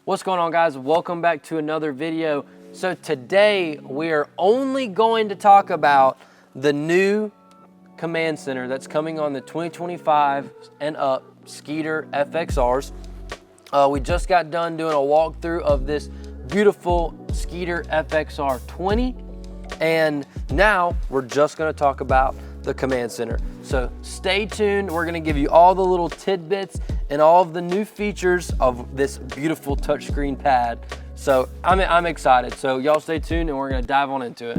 What's going on, guys? Welcome back to another video. So today we are only going to talk about the new Command Center that's coming on the 2025 and up Skeeter FXRs. We just got done doing a walkthrough of this beautiful Skeeter FXR 20, and now we're just going to talk about the Command Center. So stay tuned. We're going to give you all the little tidbits and all of the new features of this beautiful touchscreen pad. So I'm excited. So y'all stay tuned and we're going to dive on into it.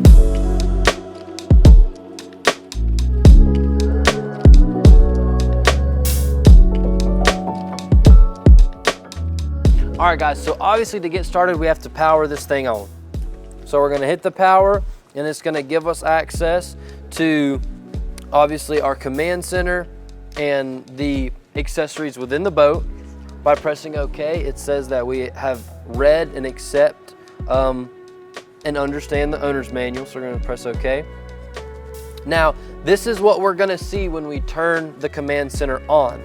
All right, guys, so obviously to get started, we have to power this thing on. So we're gonna hit the power and it's gonna give us access to obviously our Command Center and the accessories within the boat. By pressing OK, it says that we have read and accept and understand the owner's manual. So we're gonna press OK. Now, this is what we're gonna see when we turn the Command Center on.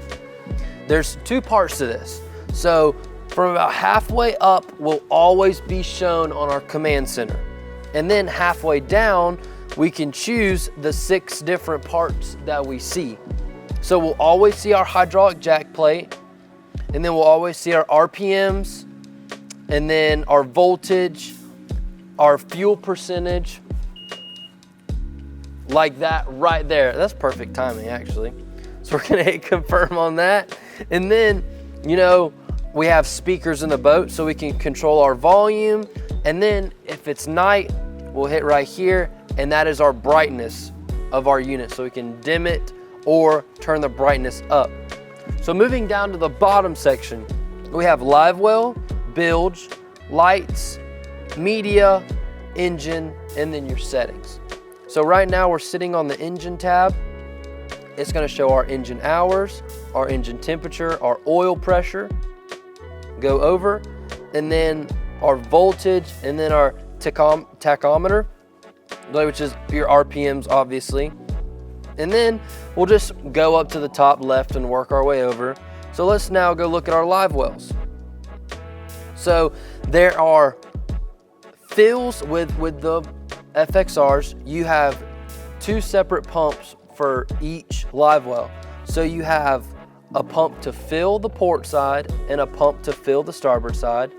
There's two parts to this. So from about halfway up will always be shown on our Command Center. And then halfway down, we can choose the 6 different parts that we see. So we'll always see our hydraulic jack plate, and then we'll always see our RPMs, and then our voltage, our fuel percentage, like that right there. That's perfect timing, actually. So we're gonna hit confirm on that. And then, you know, we have speakers in the boat so we can control our volume. And then if it's night, we'll hit right here, and that is our brightness of our unit. So we can dim it or turn the brightness up. So moving down to the bottom section, we have live well, bilge, lights, media, engine, and then your settings. So right now we're sitting on the engine tab. It's gonna show our engine hours, our engine temperature, our oil pressure, go over, and then our voltage, and then our tachometer, which is your RPMs, obviously. And then we'll just go up to the top left and work our way over. So let's now go look at our live wells. So there are fills with the FXRs. You have 2 separate pumps for each live well. So you have a pump to fill the port side and a pump to fill the starboard side.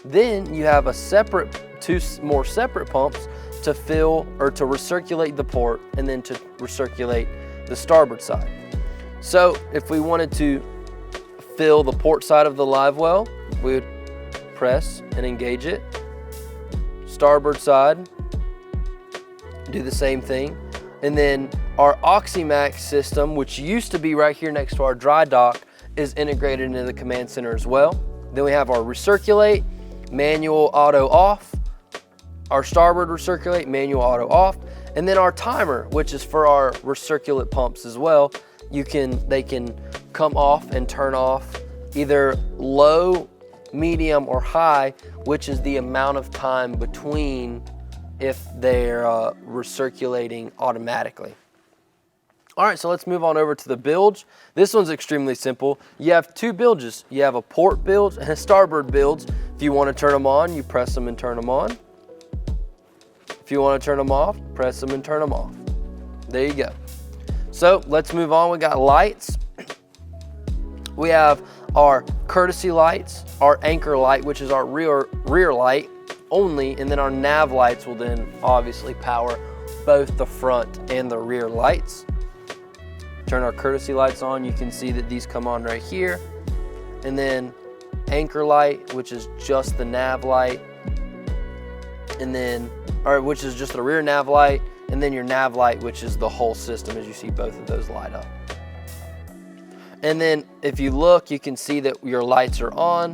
Then you have a separate 2 more separate pumps to fill or to recirculate the port, and then to recirculate the starboard side. So if we wanted to fill the port side of the live well, we would press and engage it. Starboard side, do the same thing. And then our Oxymax system, which used to be right here next to our dry dock, is integrated into the Command Center as well. Then we have our recirculate, manual auto off, our starboard recirculate, manual auto off, and then our timer, which is for our recirculate pumps as well. They can come off and turn off either low, medium, or high, which is the amount of time between if they're recirculating automatically. All right, so let's move on over to the bilge. This one's extremely simple. You have 2 bilges. You have a port bilge and a starboard bilge. If you want to turn them on, you press them and turn them on. If you want to turn them off, press them and turn them off. There you go. So let's move on. We got lights. We have our courtesy lights, our anchor light, which is our rear light only, and then our nav lights will then obviously power both the front and the rear lights. Turn our courtesy lights on. You can see that these come on right here. And then anchor light, which is just the nav light, and then, which is just the rear nav light, and then your nav light, which is the whole system, as you see both of those light up. And then if you look, you can see that your lights are on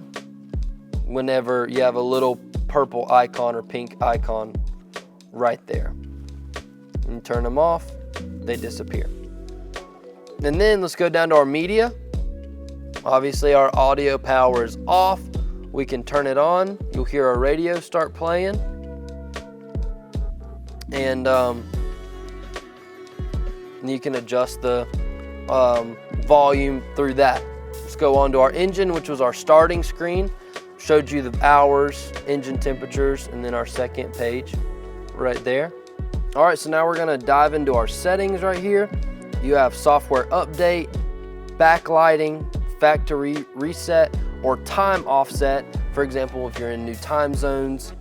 whenever you have a little purple icon or pink icon right there. And you turn them off, they disappear. And then let's go down to our media. Obviously our audio power is off. We can turn it on. You'll hear our radio start playing. And you can adjust the volume through that. Let's go on to our engine, which was our starting screen, showed you the hours, engine temperatures, and then our second page right there. All right, so now we're gonna dive into our settings right here. You have software update, backlighting, factory reset, or time offset. For example, if you're in new time zones,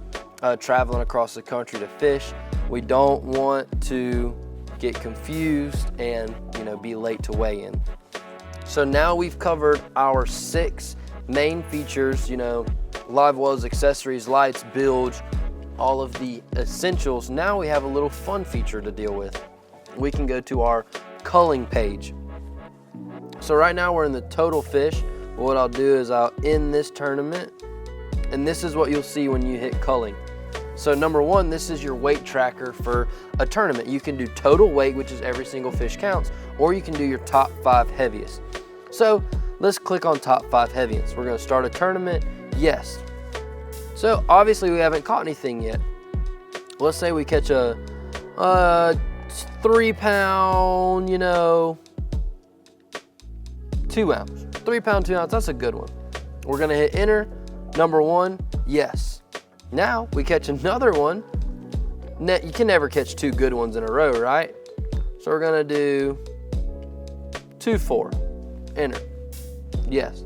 traveling across the country to fish, we don't want to get confused and be late to weigh in. So now we've covered our 6 main features, live wells, accessories, lights, bilge, all of the essentials. Now we have a little fun feature to deal with. We can go to our culling page. So right now we're in the total fish. What I'll do is I'll end this tournament, and this is what you'll see when you hit culling. So number 1, this is your weight tracker for a tournament. You can do total weight, which is every single fish counts, or you can do your top 5 heaviest. So let's click on top 5 heaviest. We're gonna start a tournament, yes. So obviously we haven't caught anything yet. Let's say we catch a 3 pound, 2 ounce. 3 pound, 2 ounce, that's a good one. We're gonna hit enter, number 1, yes. Now we catch another one. You can never catch 2 good ones in a row, right? So we're gonna do 2-4, enter, yes.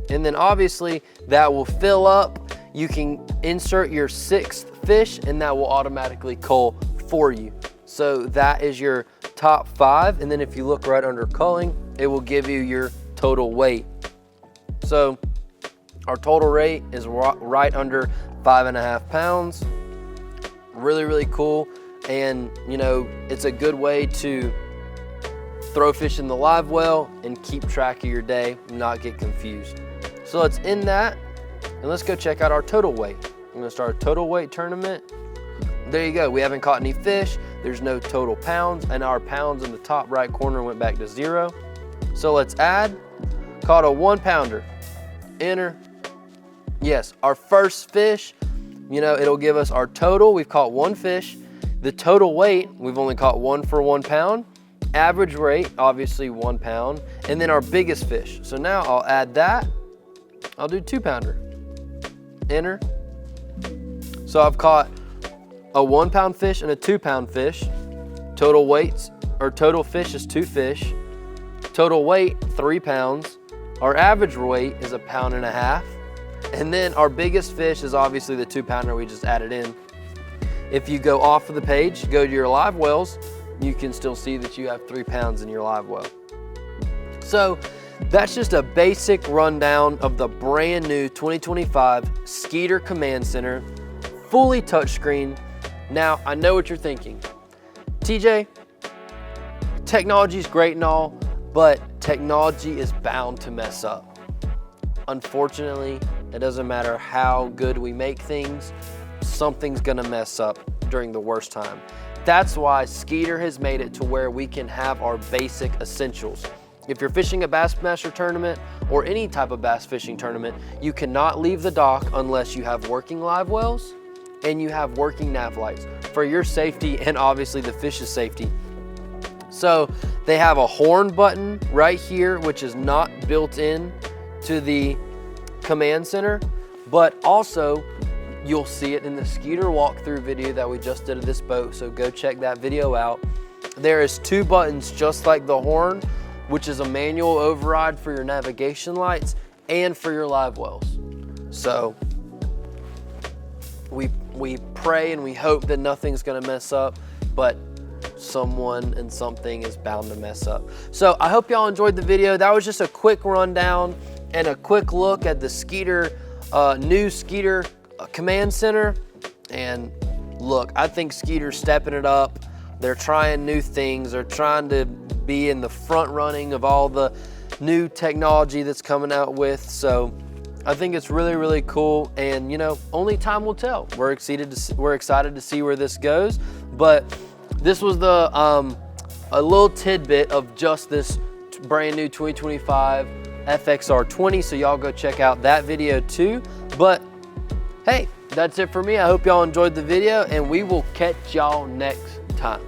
And then obviously that will fill up. You can insert your 6th fish and that will automatically cull for you. So that is your top 5. And then if you look right under culling, it will give you your total weight. So our total rate is right under 5.5 pounds. Really, really cool. And it's a good way to throw fish in the live well and keep track of your day and not get confused. So let's end that and let's go check out our total weight. I'm gonna start a total weight tournament. There you go, we haven't caught any fish. There's no total pounds, and our pounds in the top right corner went back to 0. So let's add, caught a 1 pounder, enter. Yes, our first fish, it'll give us our total. We've caught 1 fish. The total weight, we've only caught 1 for 1 pound. Average rate, obviously 1 pound. And then our biggest fish. So now I'll add that. I'll do 2 pounder, enter. So I've caught a 1 pound fish and a 2 pound fish. Total weights, or total fish is 2 fish. Total weight, 3 pounds. Our average weight is 1.5 pounds. And then our biggest fish is obviously the 2 pounder we just added in. If you go off of the page, go to your live wells, you can still see that you have 3 pounds in your live well. So that's just a basic rundown of the brand new 2025 Skeeter Command Center, fully touchscreen. Now, I know what you're thinking. TJ, technology is great and all, but technology is bound to mess up. Unfortunately, it doesn't matter how good we make things, something's gonna mess up during the worst time. That's why Skeeter has made it to where we can have our basic essentials. If you're fishing a Bassmaster tournament or any type of bass fishing tournament, you cannot leave the dock unless you have working live wells and you have working nav lights for your safety and obviously the fish's safety. So they have a horn button right here, which is not built in to the Command Center, but also you'll see it in the Skeeter walkthrough video that we just did of this boat, so go check that video out. There is 2 buttons just like the horn, which is a manual override for your navigation lights and for your live wells. So we pray and we hope that nothing's gonna mess up, but someone and something is bound to mess up. So I hope y'all enjoyed the video. That was just a quick rundown and a quick look at the Skeeter, new Skeeter Command Center. And look, I think Skeeter's stepping it up. They're trying new things. They're trying to be in the front running of all the new technology that's coming out with. So I think it's really, really cool. And only time will tell. We're excited to see where this goes. But this was the a little tidbit of just this brand new 2025 FXR 20. So y'all go check out that video too. But hey, that's it for me. I hope y'all enjoyed the video and we will catch y'all next time.